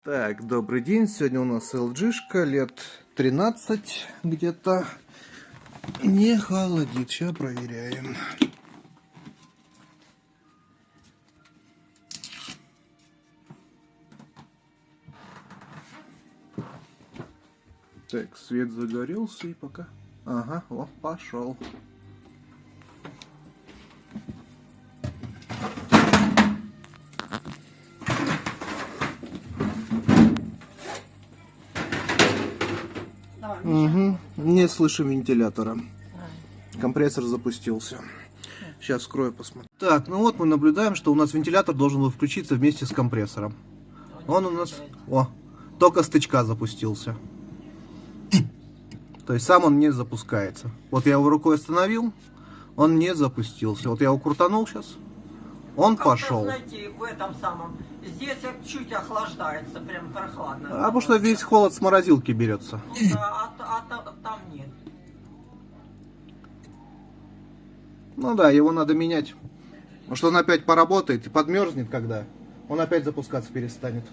Так, добрый день. Сегодня у нас LG-шка, лет 13 где-то. Не холодит. Сейчас проверяем. Так, свет загорелся и пока... Ага, о, пошел. Угу. Не слышим вентилятора. Компрессор запустился. Сейчас вскрою, посмотрим. Так, ну вот мы наблюдаем, что у нас вентилятор должен был включиться вместе с компрессором. Он у нас... О, только стычка запустился. То есть сам он не запускается. Вот я его рукой остановил, он не запустился. Вот я его крутанул сейчас, он пошел. Знаете, в этом самом, здесь чуть охлаждается, прям прохладно. А потому что весь холод с морозилки берется. Ну, да, там нет. Ну да, его надо менять. Потому что он опять поработает и подмерзнет, когда он опять запускаться перестанет.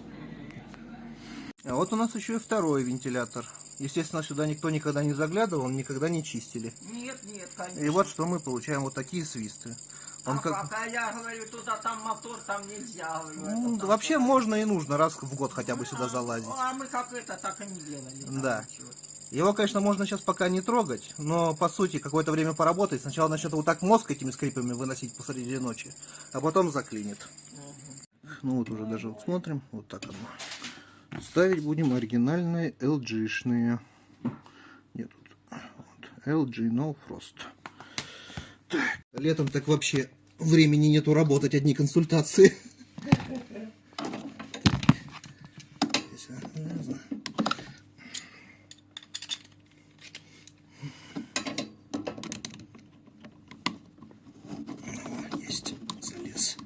А вот у нас еще и второй вентилятор. Естественно, сюда никто никогда не заглядывал, никогда не чистили. Нет, конечно. И вот что мы получаем, вот такие свисты. Он Пока я говорю, туда там мотор, там нельзя. Говорю, ну, там вообще туда. можно и нужно раз в год хотя бы сюда залазить. А мы как это, так и не делали. Да. Его, конечно, можно сейчас пока не трогать, но по сути какое-то время поработать. Сначала начнет вот так мозг этими скрипами выносить посреди ночи, а потом заклинит. Ну вот уже даже вот смотрим, вот так оно. Ставить будем оригинальные LG-шные. Нет, тут вот, LG No Frost. Так. Летом так вообще времени нету работать, одни консультации. Есть, залез.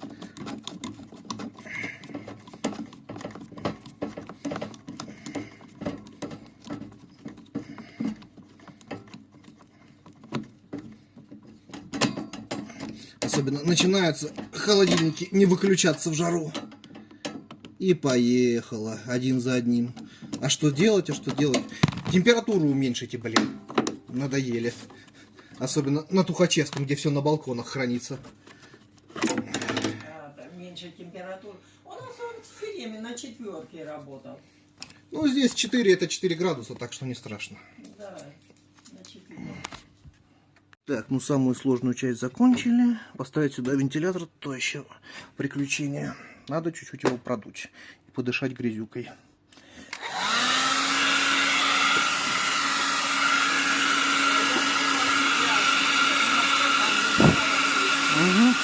Особенно начинаются холодильники не выключаться в жару. И поехало один за одним. А что делать, Температуру уменьшите, блин. Надоели. Особенно на Тухачевском, где все на балконах хранится. Меньше температуры. У нас он все время на 4 работал. Ну, здесь 4, это 4 градуса, так что не страшно. Да, на 4. Так, ну самую сложную часть закончили. Поставить сюда вентилятор, то еще приключение. Надо чуть-чуть его продуть и подышать грязюкой. Угу.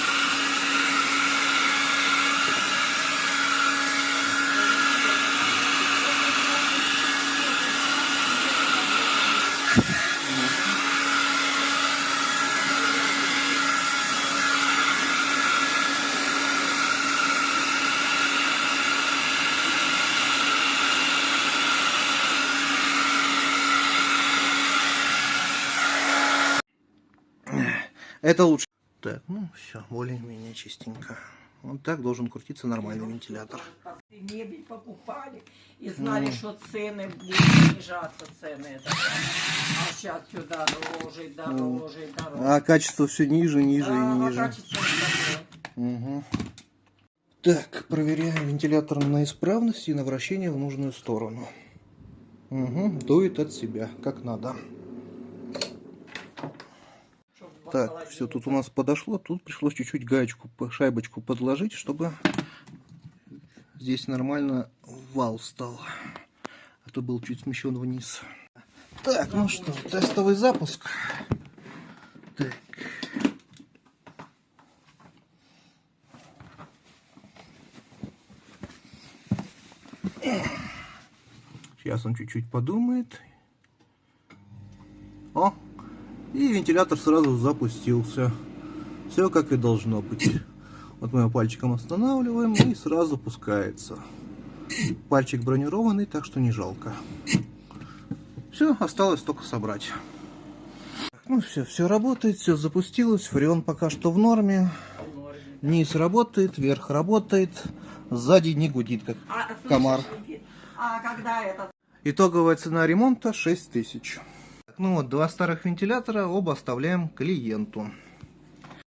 Это лучше. Так, ну все, более-менее чистенько. Вот так должен крутиться нормальный вентилятор. Мебель покупали и знали, что цены будут снижаться, цены. Это, а сейчас все дороже. А качество все ниже, ниже и ниже. Качество угу. Так, проверяем вентилятор на исправность и на вращение в нужную сторону. Угу, дует от себя, как надо. Так, все, тут у нас подошло, тут пришлось чуть-чуть гаечку, шайбочку подложить, чтобы здесь нормально вал встал, а то был чуть смещен вниз. Так, ну что, тестовый запуск. Так. Сейчас он чуть-чуть подумает. О! И вентилятор сразу запустился. Все как и должно быть. Вот мы его пальчиком останавливаем и сразу пускается. Пальчик бронированный, так что не жалко. Все, осталось только собрать. Ну все работает, все запустилось. Фреон пока что в норме. Низ работает, верх работает. Сзади не гудит, как комар. А когда это? Итоговая цена ремонта 6000. Ну вот, два старых вентилятора, оба оставляем клиенту.